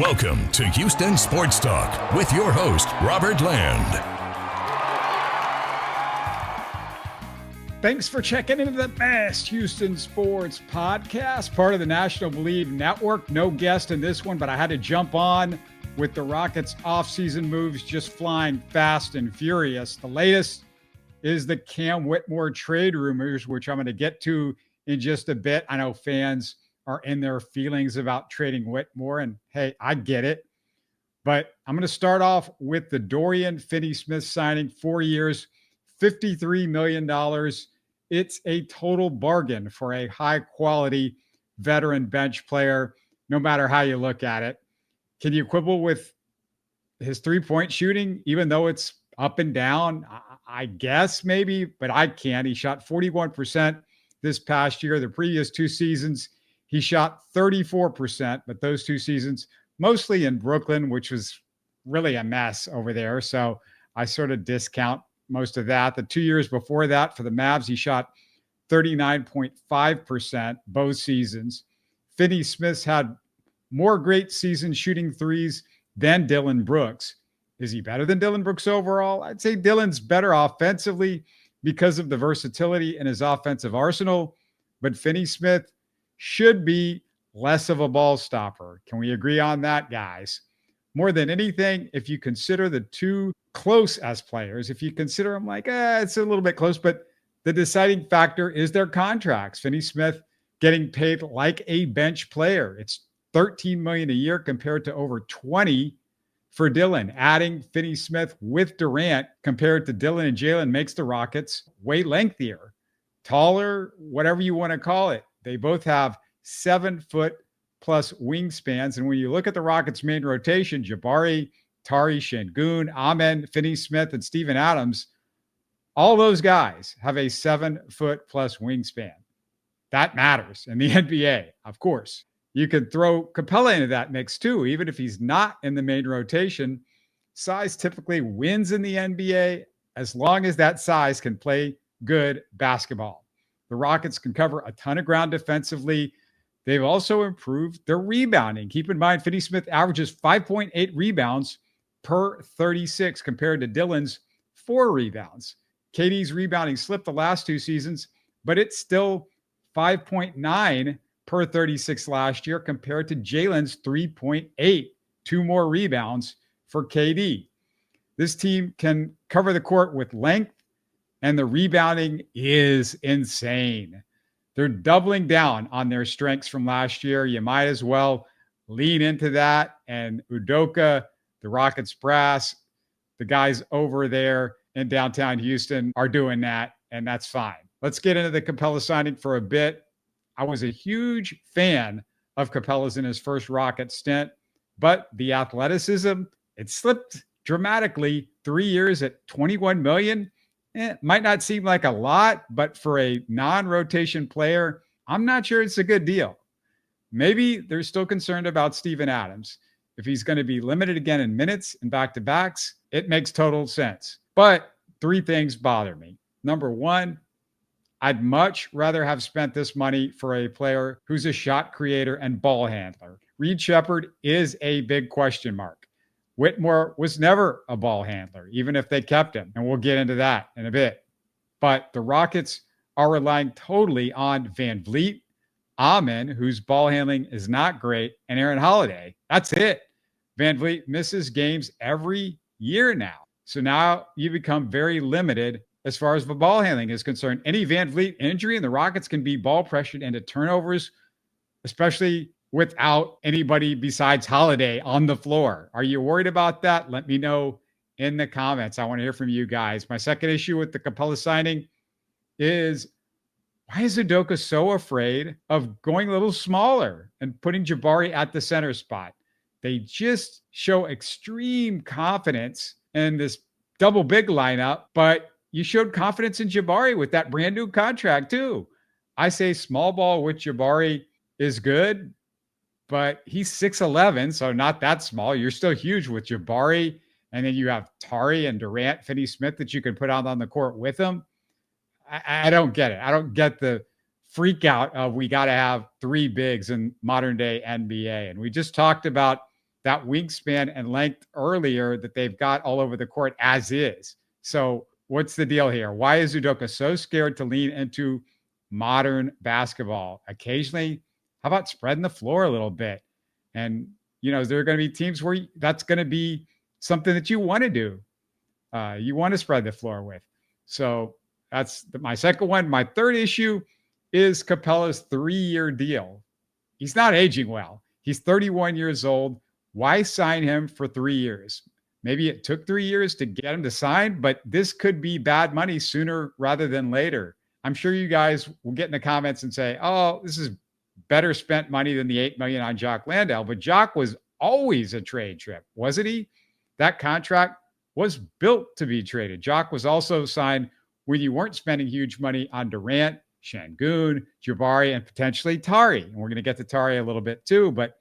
Welcome to Houston Sports Talk with your host, Robert Land. Thanks for checking into the best Houston sports podcast, part of the National Bleav Network. No guest in this one, but I had to jump on with the Rockets' offseason moves just flying fast and furious. The latest is the Cam Whitmore trade rumors, which I'm going to get to in just a bit. I know fans are in their feelings about trading Whitmore, and hey, I get it. But I'm going to start off with the Dorian Finney-Smith signing, 4 years, $53 million. It's a total bargain for a high-quality veteran bench player, no matter how you look at it. Can you quibble with his three-point shooting, even though it's up and down? I guess maybe, but I can't. He shot 41% this past year. The previous two seasons, he shot 34%, but those two seasons, mostly in Brooklyn, which was really a mess over there. So I sort of discount most of that. The 2 years before that for the Mavs, he shot 39.5% both seasons. Finney-Smith had more great seasons shooting threes than Dillon Brooks. Is he better than Dillon Brooks overall? I'd say Dillon's better offensively because of the versatility in his offensive arsenal, but Finney-Smith should be less of a ball stopper. Can we agree on that, guys? More than anything, if you consider the two close as players, if you consider them like, it's a little bit close, but the deciding factor is their contracts. Finney-Smith getting paid like a bench player. It's $13 million a year compared to over $20 for Dillon. Adding Finney-Smith with Durant compared to Dillon and Jalen makes the Rockets way lengthier, taller, whatever you want to call it. They both have 7-foot plus wingspans. And when you look at the Rockets' main rotation, Jabari, Tari, Şengün, Amen, Finney-Smith, and Steven Adams, all those guys have a 7-foot plus wingspan. That matters in the NBA, of course. You could throw Capella into that mix too, even if he's not in the main rotation. Size typically wins in the NBA as long as that size can play good basketball. The Rockets can cover a ton of ground defensively. They've also improved their rebounding. Keep in mind, Finney-Smith averages 5.8 rebounds per 36 compared to Dillon's 4 rebounds. KD's rebounding slipped the last two seasons, but it's still 5.9 per 36 last year compared to Jalen's 3.8, 2 more rebounds for KD. This team can cover the court with length, and the rebounding is insane. They're doubling down on their strengths from last year. You might as well lean into that. And Udoka, the Rockets brass, the guys over there in downtown Houston are doing that, and that's fine. Let's get into the Capella signing for a bit. I was a huge fan of Capella's in his first Rocket stint, but the athleticism, it slipped dramatically. 3 years at $21 million. It might not seem like a lot, but for a non-rotation player, I'm not sure it's a good deal. Maybe they're still concerned about Steven Adams. If he's going to be limited again in minutes and back-to-backs, it makes total sense. But 3 things bother me. Number one, I'd much rather have spent this money for a player who's a shot creator and ball handler. Reed Sheppard is a big question mark. Whitmore was never a ball handler, even if they kept him. And we'll get into that in a bit. But the Rockets are relying totally on VanVleet, Amen, whose ball handling is not great, and Aaron Holiday. That's it. VanVleet misses games every year now. So now you become very limited as far as the ball handling is concerned. Any VanVleet injury and the Rockets can be ball pressured into turnovers, especially without anybody besides Holiday on the floor. Are you worried about that? Let me know in the comments. I want to hear from you guys. My second issue with the Capella signing is, why is Udoka so afraid of going a little smaller and putting Jabari at the center spot? They just show extreme confidence in this double big lineup, but you showed confidence in Jabari with that brand new contract too. I say small ball with Jabari is good, but he's 6'11", so not that small. You're still huge with Jabari. And then you have Tari and Durant, Finney-Smith that you can put out on the court with him. I don't get it. I don't get the freak out of we got to have 3 bigs in modern day NBA. And we just talked about that wingspan and length earlier that they've got all over the court as is. So what's the deal here? Why is Udoka so scared to lean into modern basketball? Occasionally, how about spreading the floor a little bit? And, there are going to be teams where that's going to be something that you want to do. You want to spread the floor with. So that's my second one. My third issue is Capella's 3-year deal. He's not aging well. He's 31 years old. Why sign him for 3 years? Maybe it took 3 years to get him to sign, but this could be bad money sooner rather than later. I'm sure you guys will get in the comments and say, oh, this is better spent money than the $8 million on Jock Landale. But Jock was always a trade chip, wasn't he? That contract was built to be traded. Jock was also signed when you weren't spending huge money on Durant, Şengün, Jabari, and potentially Tari. And we're going to get to Tari a little bit too, but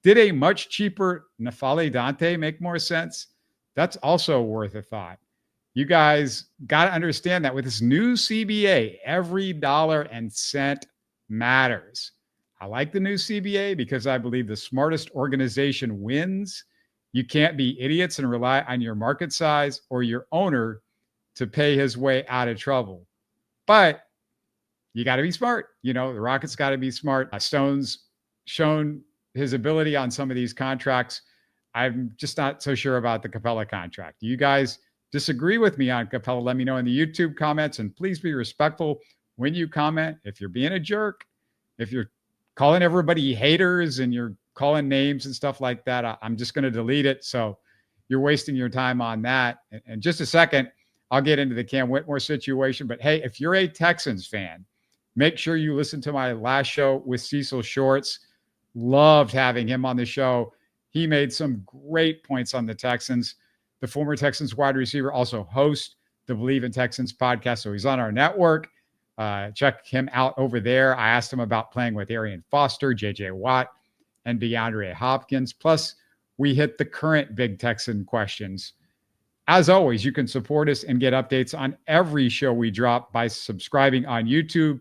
did a much cheaper N'Faly Dante make more sense? That's also worth a thought. You guys got to understand that with this new CBA, every dollar and cent matters. I like the new CBA because I believe the smartest organization wins. You can't be idiots and rely on your market size or your owner to pay his way out of trouble. But you got to be smart. The Rockets got to be smart. Stone's shown his ability on some of these contracts. I'm just not so sure about the Capella contract. Do you guys disagree with me on Capella? Let me know in the YouTube comments, and please be respectful when you comment. If you're being a jerk, if you're calling everybody haters and you're calling names and stuff like that, I'm just going to delete it. So you're wasting your time on that. In just a second, I'll get into the Cam Whitmore situation. But hey, if you're a Texans fan, make sure you listen to my last show with Cecil Shorts. Loved having him on the show. He made some great points on the Texans. The former Texans wide receiver also hosts the Bleav in Texans podcast. So he's on our network. Check him out over there. I asked him about playing with Arian Foster, JJ Watt, and DeAndre Hopkins. Plus, we hit the current big Texan questions. As always, you can support us and get updates on every show we drop by subscribing on YouTube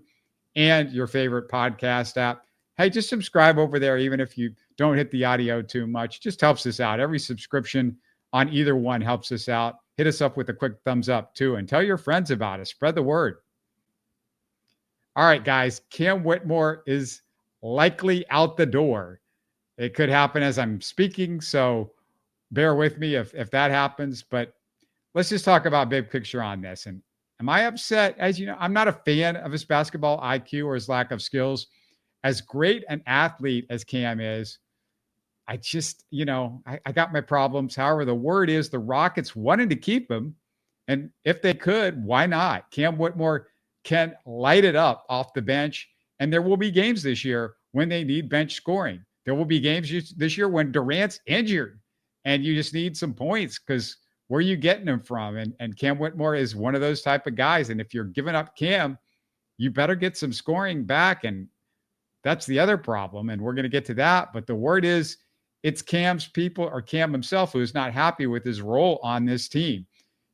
and your favorite podcast app. Hey, just subscribe over there, even if you don't hit the audio too much. Just helps us out. Every subscription on either one helps us out. Hit us up with a quick thumbs up too, and tell your friends about us. Spread the word. All right, guys, Cam Whitmore is likely out the door. It could happen as I'm speaking, so bear with me if that happens. But let's just talk about big picture on this. And am I upset? As you know, I'm not a fan of his basketball IQ or his lack of skills. As great an athlete as Cam is, I just, I got my problems. However, the word is the Rockets wanted to keep him. And if they could, why not? Cam Whitmore can light it up off the bench. And there will be games this year when they need bench scoring. There will be games this year when Durant's injured and you just need some points because where are you getting them from? And Cam Whitmore is one of those type of guys. And if you're giving up Cam, you better get some scoring back. And that's the other problem. And we're going to get to that. But the word is it's Cam's people or Cam himself who is not happy with his role on this team.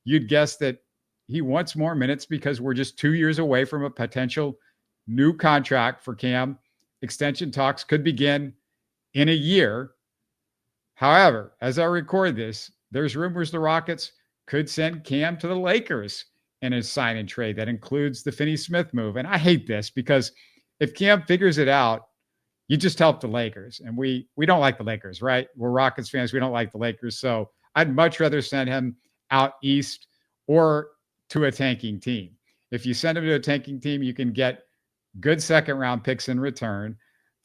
You'd guess that he wants more minutes because we're just 2 years away from a potential new contract for Cam. Extension talks could begin in a year. However, as I record this, there's rumors the Rockets could send Cam to the Lakers in a sign and trade that includes the Finney-Smith move. And I hate this because if Cam figures it out, you just help the Lakers. And we don't like the Lakers, right? We're Rockets fans. We don't like the Lakers. So I'd much rather send him out east or to a tanking team. If you send him to a tanking team, you can get good second-round picks in return.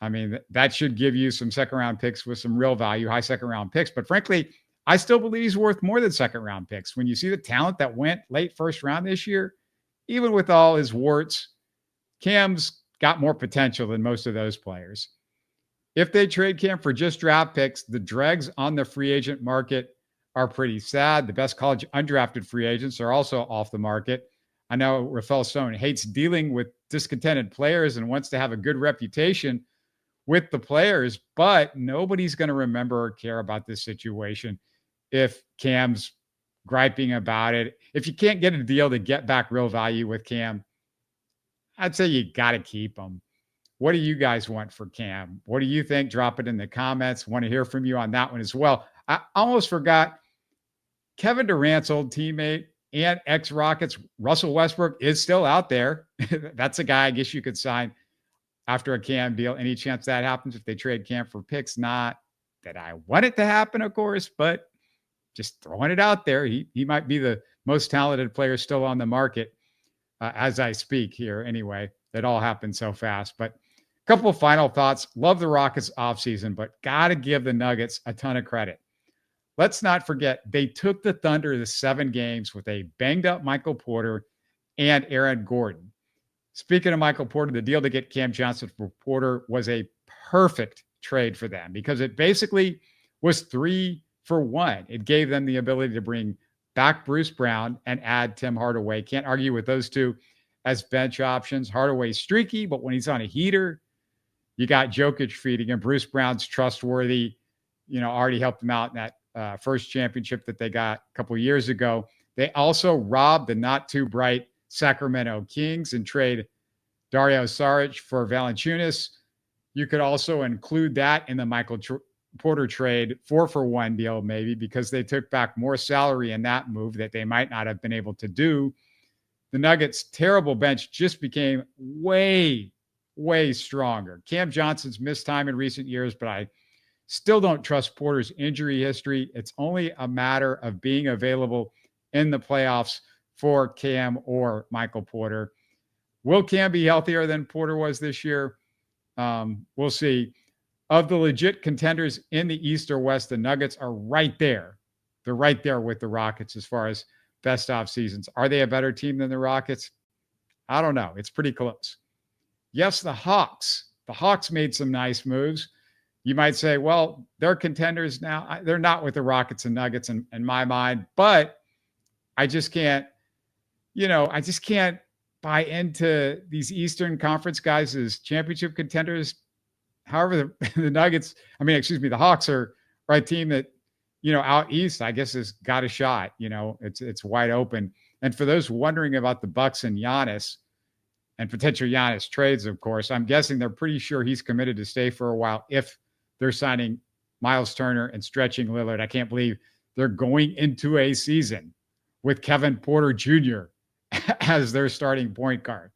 I mean, that should give you some second-round picks with some real value, high second-round picks. But frankly, I still believe he's worth more than second-round picks. When you see the talent that went late first round this year, even with all his warts, Cam's got more potential than most of those players. If they trade Cam for just draft picks, the dregs on the free agent market are pretty sad. The best college undrafted free agents are also off the market. I know Rafael Stone hates dealing with discontented players and wants to have a good reputation with the players, but nobody's going to remember or care about this situation if Cam's griping about it. If you can't get a deal to get back real value with Cam, I'd say you got to keep him. What do you guys want for Cam? What do you think? Drop it in the comments. Want to hear from you on that one as well. I almost forgot Kevin Durant's old teammate and ex-Rockets, Russell Westbrook, is still out there. That's a guy I guess you could sign after a Cam deal. Any chance that happens if they trade Cam for picks? Not that I want it to happen, of course, but just throwing it out there. He might be the most talented player still on the market as I speak here anyway. It all happened so fast. But a couple of final thoughts. Love the Rockets offseason, but got to give the Nuggets a ton of credit. Let's not forget, they took the Thunder to 7 games with a banged-up Michael Porter and Aaron Gordon. Speaking of Michael Porter, the deal to get Cam Johnson for Porter was a perfect trade for them because it basically was 3 for 1. It gave them the ability to bring back Bruce Brown and add Tim Hardaway. Can't argue with those two as bench options. Hardaway's streaky, but when he's on a heater, you got Jokic feeding him. Bruce Brown's trustworthy, already helped him out in that first championship that they got a couple of years ago. They also robbed the not too bright Sacramento Kings and trade Dario Saric for Valanciunas. You could also include that in the Michael Porter trade, 4-for-1 deal maybe, because they took back more salary in that move that they might not have been able to do. The Nuggets' terrible bench just became way, way stronger. Cam Johnson's missed time in recent years, but I still don't trust Porter's injury history. It's only a matter of being available in the playoffs for Cam or Michael Porter. Will Cam be healthier than Porter was this year? We'll see. Of the legit contenders in the East or West, the Nuggets are right there. They're right there with the Rockets as far as best off seasons. Are they a better team than the Rockets? I don't know. It's pretty close. Yes, the Hawks. The Hawks made some nice moves. You might say, well, they're contenders now. They're not with the Rockets and Nuggets in my mind, but I just can't, buy into these Eastern Conference guys as championship contenders. However, the Hawks are a team that, out East, I guess has got a shot. It's wide open. And for those wondering about the Bucks and Giannis and potential Giannis trades, of course, I'm guessing they're pretty sure he's committed to stay for a while if they're signing Miles Turner and stretching Lillard. I can't believe they're going into a season with Kevin Porter Jr. as their starting point guard.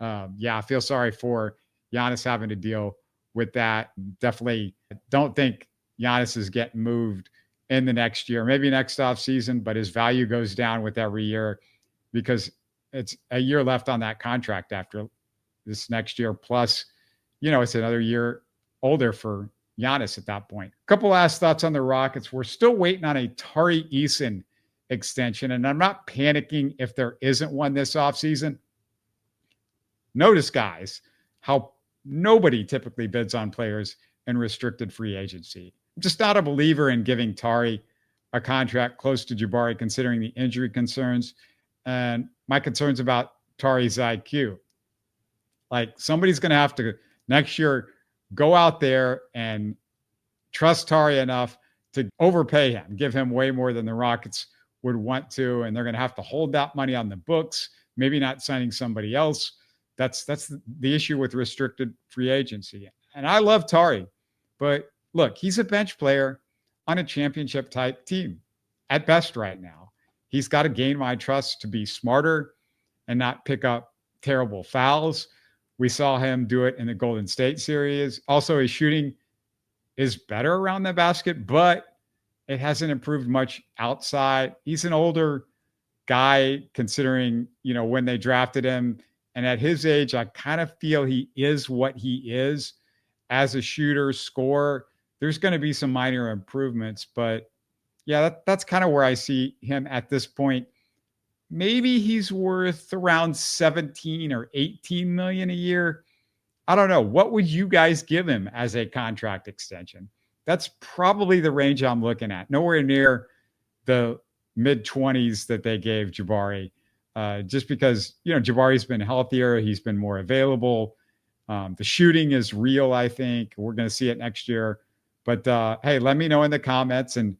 I feel sorry for Giannis having to deal with that. Definitely don't think Giannis is getting moved in the next year, maybe next off season, but his value goes down with every year because it's a year left on that contract after this next year. Plus, it's another year older for Giannis at that point. A couple last thoughts on the Rockets. We're still waiting on a Tari Eason extension, and I'm not panicking if there isn't one this offseason. Notice, guys, how nobody typically bids on players in restricted free agency. I'm just not a believer in giving Tari a contract close to Jabari, considering the injury concerns and my concerns about Tari's IQ. Like, somebody's going to have to next year go out there and trust Tari enough to overpay him, give him way more than the Rockets would want to, and they're going to have to hold that money on the books, maybe not signing somebody else. That's the issue with restricted free agency. And I love Tari, but look, he's a bench player on a championship type team at best right now. He's got to gain my trust to be smarter and not pick up terrible fouls. We saw him do it in the Golden State series. Also, his shooting is better around the basket, but it hasn't improved much outside. He's an older guy considering, when they drafted him. And at his age, I kind of feel he is what he is as a shooter, scorer. There's going to be some minor improvements, but that's kind of where I see him at this point. Maybe he's worth around 17 or 18 million a year. I don't know. What would you guys give him as a contract extension? That's probably the range I'm looking at. Nowhere near the mid-20s that they gave Jabari. Just because, Jabari's been healthier. He's been more available. The shooting is real, I think. We're going to see it next year. But, hey, let me know in the comments. And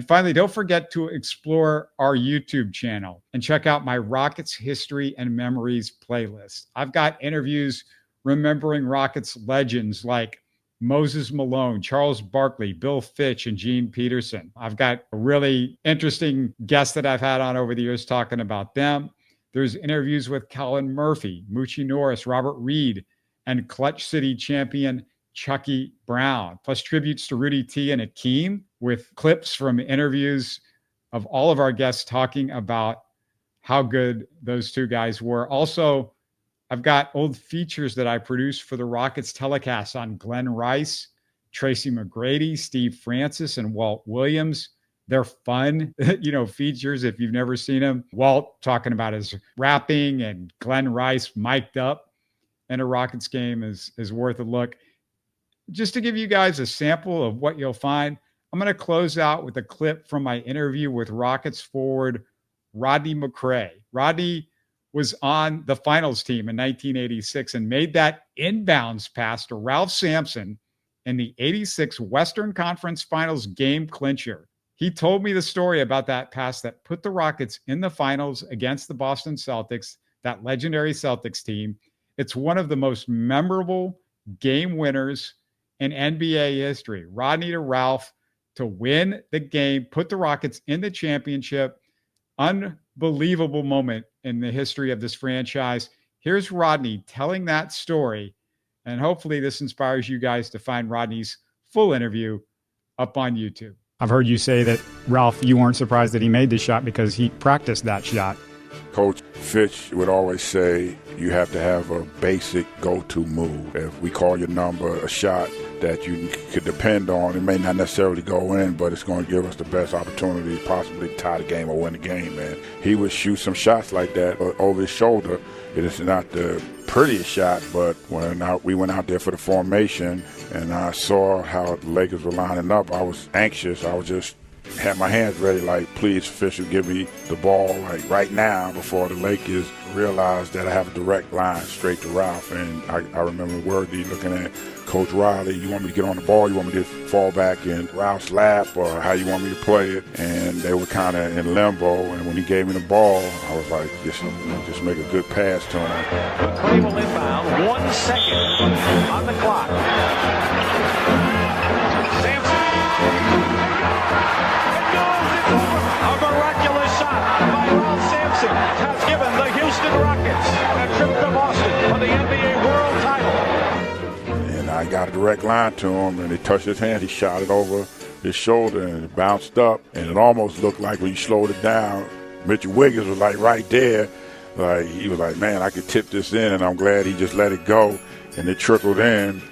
finally, don't forget to explore our YouTube channel and check out my Rockets History and Memories playlist. I've got interviews remembering Rockets legends like Moses Malone, Charles Barkley, Bill Fitch, and Gene Peterson. I've got a really interesting guests that I've had on over the years talking about them. There's interviews with Colin Murphy, Moochie Norris, Robert Reed, and Clutch City champion Chucky Brown, plus tributes to Rudy T and Akeem with clips from interviews of all of our guests talking about how good those two guys were. Also, I've got old features that I produced for the Rockets telecast on Glenn Rice, Tracy McGrady, Steve Francis, and Walt Williams. They're fun, features if you've never seen them. Walt talking about his rapping and Glenn Rice mic'd up in a Rockets game is worth a look. Just to give you guys a sample of what you'll find, I'm going to close out with a clip from my interview with Rockets forward Rodney McCray. Rodney was on the finals team in 1986 and made that inbounds pass to Ralph Sampson in the 86 Western Conference Finals game clincher. He told me the story about that pass that put the Rockets in the finals against the Boston Celtics, that legendary Celtics team. It's one of the most memorable game winners in NBA history. Rodney to Ralph to win the game, put the Rockets in the championship. Unbelievable moment in the history of this franchise. Here's Rodney telling that story, and hopefully this inspires you guys to find Rodney's full interview up on YouTube. I've heard you say that, Ralph, you weren't surprised that he made this shot because he practiced that shot. Coach Fitch would always say you have to have a basic go-to move. If we call your number a shot that you could depend on, it may not necessarily go in, but it's going to give us the best opportunity to possibly tie the game or win the game. And he would shoot some shots like that over his shoulder. It is not the prettiest shot, but when we went out there for the formation and I saw how the Lakers were lining up, I was anxious. I was just had my hands ready, like, please, official, give me the ball, like, right now before the Lakers realized that I have a direct line straight to Ralph. And I remember Worthy looking at Coach Riley, you want me to get on the ball, you want me to fall back in Ralph's lap, or how you want me to play it? And they were kind of in limbo, and when he gave me the ball, I was like, just make a good pass to him. McCray will inbound, 1 second on the clock. Sampson. A miraculous shot by Ralph Sampson has given the Houston Rockets a trip to Boston for the NBA World Title. And I got a direct line to him, and he touched his hand. He shot it over his shoulder, and it bounced up. And it almost looked like when you slowed it down, Mitchell Wiggins was like right there. Like he was like, man, I could tip this in, and I'm glad he just let it go. And it trickled in.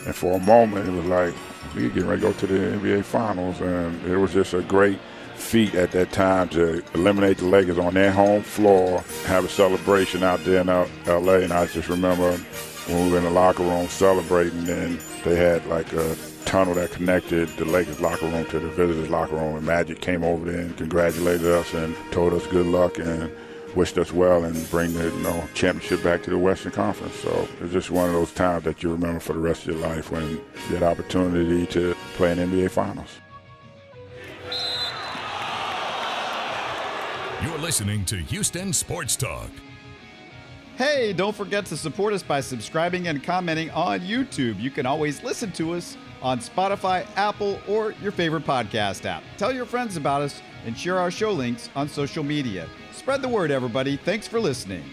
And for a moment, it was like, we getting ready to go to the NBA Finals. And it was just a great feat at that time to eliminate the Lakers on their home floor, have a celebration out there in L.A. And I just remember when we were in the locker room celebrating, and they had like a tunnel that connected the Lakers locker room to the visitors locker room, and Magic came over there and congratulated us and told us good luck and wished us well and bring the championship back to the Western Conference. So it's just one of those times that you remember for the rest of your life when you get opportunity to play in NBA Finals. You're listening to Houston Sports Talk. Hey, don't forget to support us by subscribing and commenting on YouTube. You can always listen to us on Spotify, Apple, or your favorite podcast app. Tell your friends about us and share our show links on social media. Spread the word, everybody. Thanks for listening.